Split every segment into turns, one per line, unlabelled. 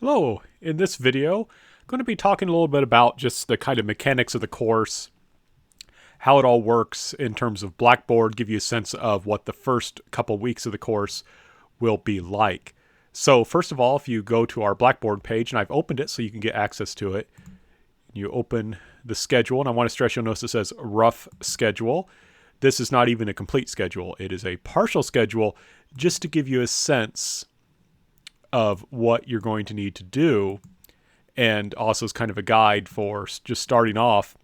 Hello, in this video, I'm going to be talking a little bit about just the kind of mechanics of the course, how it all works in terms of Blackboard, give you a sense of what the first couple weeks of the course will be like. So first of all, if you go to our Blackboard page, and I've opened it so you can get access to it, you open the schedule, and I want to stress you'll notice it says rough schedule. This is not even a complete schedule. It is a partial schedule just to give you a sense of what you're going to need to do, and also is kind of a guide for just starting off.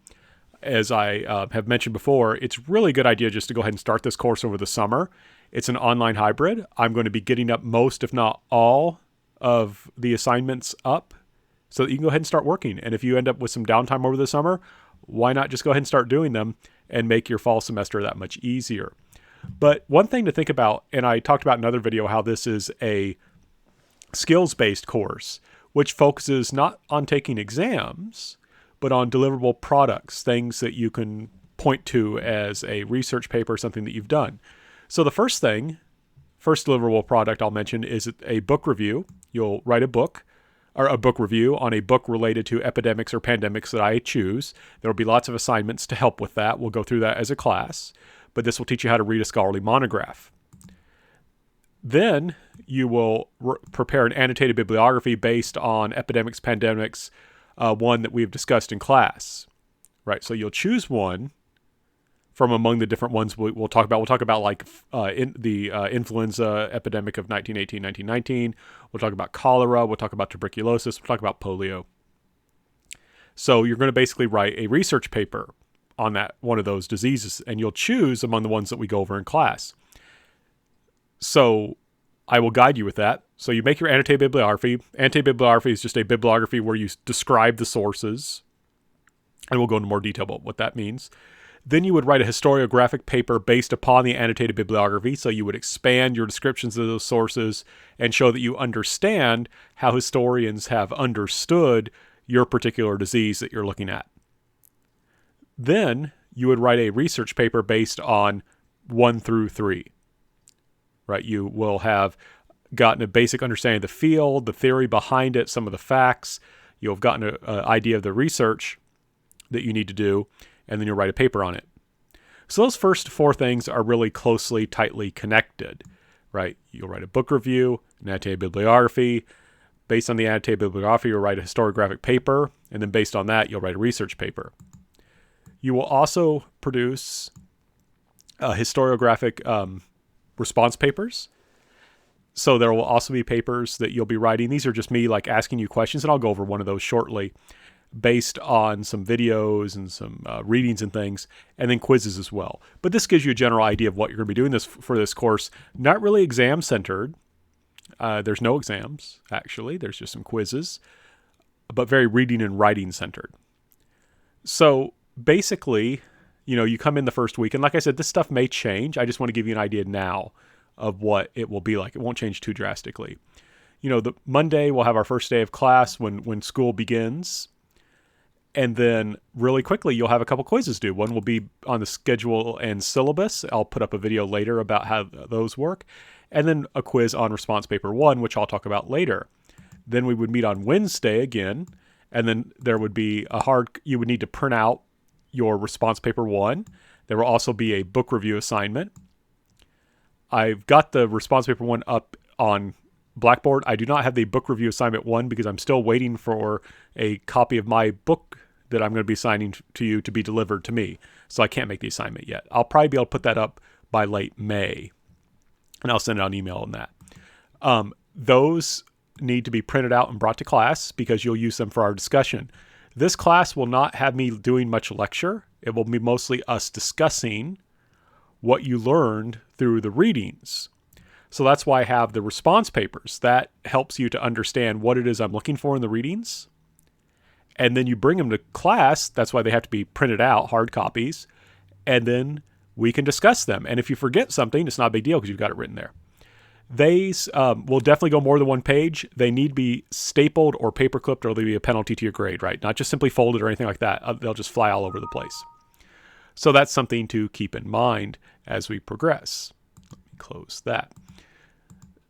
As I have mentioned before, it's really a good idea just to go ahead and start this course over the summer. It's an online hybrid. I'm going to be getting up most, if not all, of the assignments up so that you can go ahead and start working. And if you end up with some downtime over the summer, why not just go ahead and start doing them and make your fall semester that much easier? But one thing to think about, and I talked about in another video how this is a skills-based course, which focuses not on taking exams, but on deliverable products, things that you can point to as a research paper, something that you've done. So the first deliverable product I'll mention is a book review. You'll write a book or a book review on a book related to epidemics or pandemics that I choose. There will be lots of assignments to help with that. We'll go through that as a class, but this will teach you how to read a scholarly monograph. Then you will prepare an annotated bibliography based on epidemics, pandemics, one that we've discussed in class, right? So you'll choose one from among the different ones we'll talk about. We'll talk about like the influenza epidemic of 1918, 1919. We'll talk about cholera. We'll talk about tuberculosis. We'll talk about polio. So you're going to basically write a research paper on that one of those diseases, and you'll choose among the ones that we go over in class. So I will guide you with that. So you make your annotated bibliography. Annotated bibliography is just a bibliography where you describe the sources, and we'll go into more detail about what that means. Then you would write a historiographic paper based upon the annotated bibliography. So you would expand your descriptions of those sources and show that you understand how historians have understood your particular disease that you're looking at. Then you would write a research paper based on 1 through 3. Right? You will have gotten a basic understanding of the field, the theory behind it, some of the facts. You'll have gotten an idea of the research that you need to do, and then you'll write a paper on it. So those first 4 things are really closely, tightly connected, right? You'll write a book review, an annotated bibliography. Based on the annotated bibliography, you'll write a historiographic paper, and then based on that, you'll write a research paper. You will also produce a historiographic response papers. So there will also be papers that you'll be writing. These are just me like asking you questions, and I'll go over one of those shortly, based on some videos and some readings and things, and then quizzes as well. But this gives you a general idea of what you're going to be doing for this course. Not really exam centered. There's no exams, actually. There's just some quizzes, but very reading and writing centered. So basically, you come in the first week, and like I said, this stuff may change. I just want to give you an idea now of what it will be like. It won't change too drastically. The Monday we'll have our first day of class when school begins. And then really quickly, you'll have a couple quizzes due. One will be on the schedule and syllabus. I'll put up a video later about how those work. And then a quiz on response paper 1, which I'll talk about later. Then we would meet on Wednesday again. And then there would be you would need to print out your response paper 1. There will also be a book review assignment. I've got the response paper 1 up on Blackboard. I do not have the book review assignment 1 because I'm still waiting for a copy of my book that I'm going to be signing to you to be delivered to me. So I can't make the assignment yet. I'll probably be able to put that up by late May, and I'll send out an email on that. Those need to be printed out and brought to class because you'll use them for our discussion. This class will not have me doing much lecture. It will be mostly us discussing what you learned through the readings. So that's why I have the response papers. That helps you to understand what it is I'm looking for in the readings. And then you bring them to class. That's why they have to be printed out, hard copies. And then we can discuss them. And if you forget something, it's not a big deal because you've got it written there. These will definitely go more than one page. They need to be stapled or paper clipped, or there'll be a penalty to your grade, right? Not just simply folded or anything like that. They'll just fly all over the place. So that's something to keep in mind as we progress. Let me close that.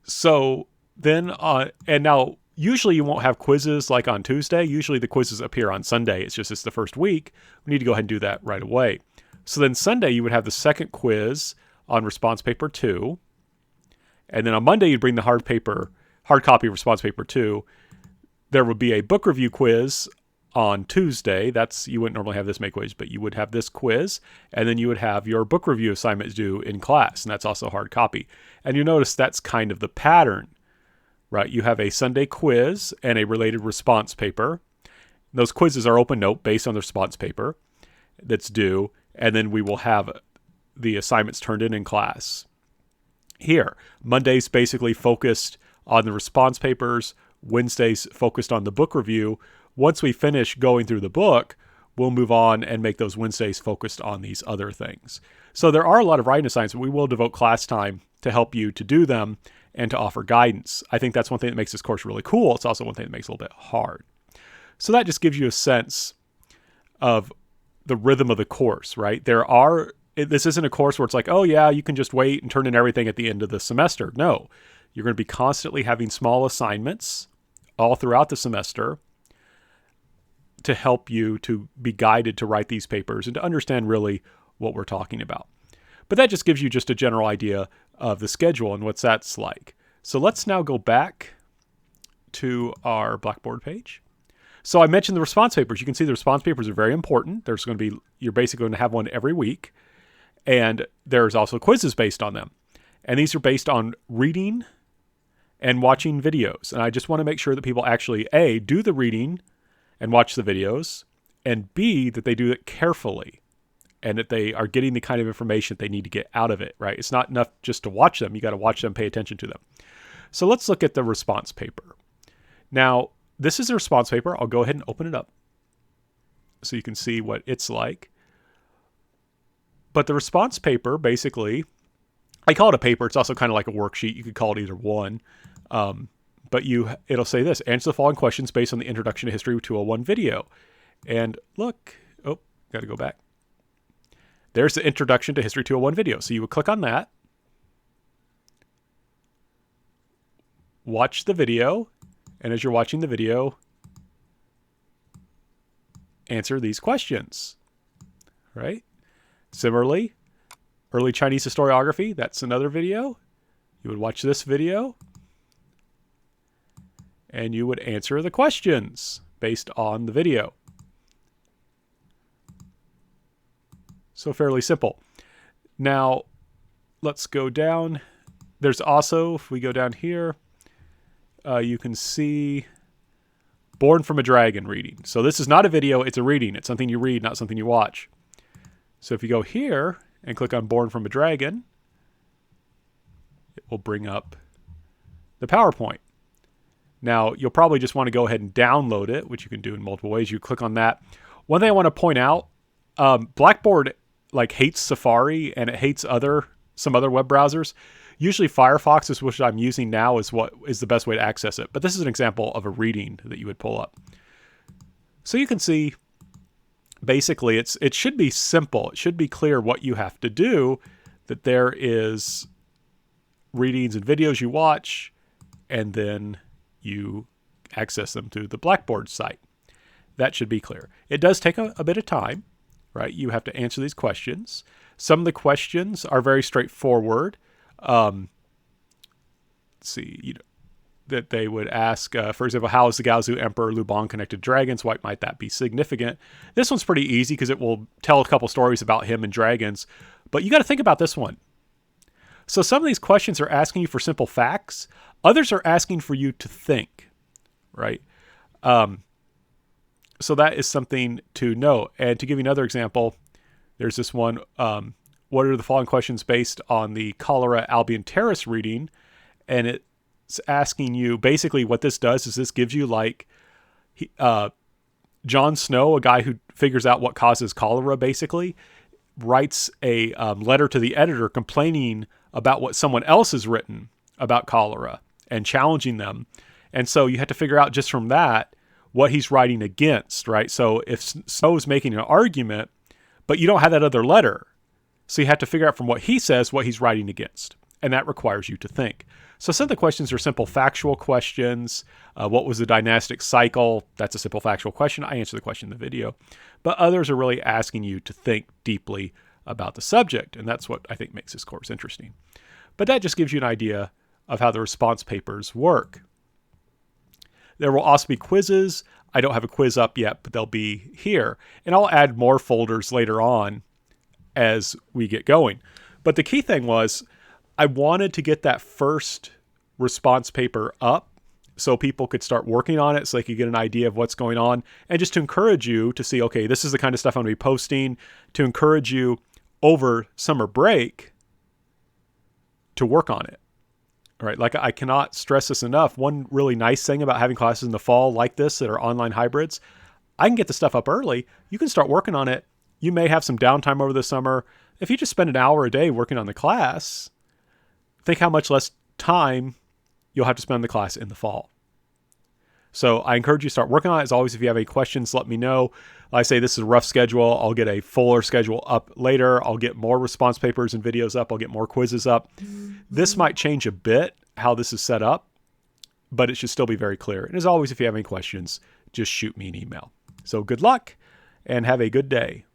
So then, and now Usually you won't have quizzes like on Tuesday. Usually the quizzes appear on Sunday. It's just it's the first week. We need to go ahead and do that right away. So then Sunday you would have the second quiz on response paper 2. And then on Monday you'd bring the hard copy of response paper 2. There would be a book review quiz on Tuesday. You wouldn't normally have this make quiz, but you would have this quiz, and then you would have your book review assignment due in class, and that's also hard copy. And you notice that's kind of the pattern, right? You have a Sunday quiz and a related response paper. Those quizzes are open note based on the response paper that's due, and then we will have the assignments turned in class. Here, Monday's basically focused on the response papers. Wednesday's focused on the book review. Once we finish going through the book, we'll move on and make those Wednesdays focused on these other things. So there are a lot of writing assignments, but we will devote class time to help you to do them and to offer guidance. I think that's one thing that makes this course really cool. It's also one thing that makes it a little bit hard. So that just gives you a sense of the rhythm of the course, right? This isn't a course where it's like, oh yeah, you can just wait and turn in everything at the end of the semester. No, you're going to be constantly having small assignments all throughout the semester to help you to be guided to write these papers and to understand really what we're talking about. But that just gives you just a general idea of the schedule and what that's like. So let's now go back to our Blackboard page. So I mentioned the response papers. You can see the response papers are very important. You're basically going to have one every week. And there's also quizzes based on them. And these are based on reading and watching videos. And I just want to make sure that people actually, A, do the reading and watch the videos, and B, that they do it carefully and that they are getting the kind of information they need to get out of it, right? It's not enough just to watch them. You got to watch them, pay attention to them. So let's look at the response paper. Now, this is a response paper. I'll go ahead and open it up so you can see what it's like. But the response paper, basically, I call it a paper. It's also kind of like a worksheet. You could call it either one. But it'll say this: answer the following questions based on the Introduction to History 201 video. And look, got to go back. There's the Introduction to History 201 video. So you would click on that, watch the video, and as you're watching the video, answer these questions, right? Similarly, early Chinese historiography, that's another video. You would watch this video, and you would answer the questions based on the video. So fairly simple. Now, let's go down. There's also, if we go down here, you can see Born from a Dragon reading. So this is not a video, it's a reading. It's something you read, not something you watch. So if you go here and click on Born from a Dragon, it will bring up the PowerPoint. Now, you'll probably just want to go ahead and download it, which you can do in multiple ways. You click on that. One thing I want to point out, Blackboard hates Safari and it hates some other web browsers. Usually Firefox is which I'm using now is what is the best way to access it. But this is an example of a reading that you would pull up. So you can see basically it should be simple. It should be clear what you have to do, that there is readings and videos you watch, and then you access them through the Blackboard site. That should be clear. It does take a bit of time, right? You have to answer these questions. Some of the questions are very straightforward. Let's see, that they would ask, for example, how is the Gaozu Emperor Lu Bang connected to dragons? Why might that be significant? This one's pretty easy because it will tell a couple stories about him and dragons, but you got to think about this one. So some of these questions are asking you for simple facts. Others are asking for you to think, right? So that is something to note. And to give you another example, there's this one, what are the following questions based on the Cholera Albion Terrace reading? And it's asking you, basically what this does is this gives you Jon Snow, a guy who figures out what causes cholera, basically, writes a letter to the editor complaining about what someone else has written about cholera and challenging them. And so you have to figure out just from that what he's writing against, right? So if Snow's making an argument, but you don't have that other letter, so you have to figure out from what he says what he's writing against. And that requires you to think. So some of the questions are simple factual questions. What was the dynastic cycle? That's a simple factual question. I answer the question in the video. But others are really asking you to think deeply about the subject, and that's what I think makes this course interesting. But that just gives you an idea of how the response papers work. There will also be quizzes. I don't have a quiz up yet, but they'll be here. And I'll add more folders later on as we get going. But the key thing was I wanted to get that first response paper up so people could start working on it, so they could get an idea of what's going on, and just to encourage you to see, okay, this is the kind of stuff I'm going to be posting, to encourage you over summer break to work on it. All right, like I cannot stress this enough. One really nice thing about having classes in the fall like this that are online hybrids, I can get the stuff up early. You can start working on it. You may have some downtime over the summer. If you just spend an hour a day working on the class, think how much less time you'll have to spend on the class in the fall. So I encourage you to start working on it. As always, if you have any questions, let me know. Like I say, this is a rough schedule. I'll get a fuller schedule up later. I'll get more response papers and videos up. I'll get more quizzes up. This might change a bit how this is set up, but it should still be very clear. And as always, if you have any questions, just shoot me an email. So good luck and have a good day.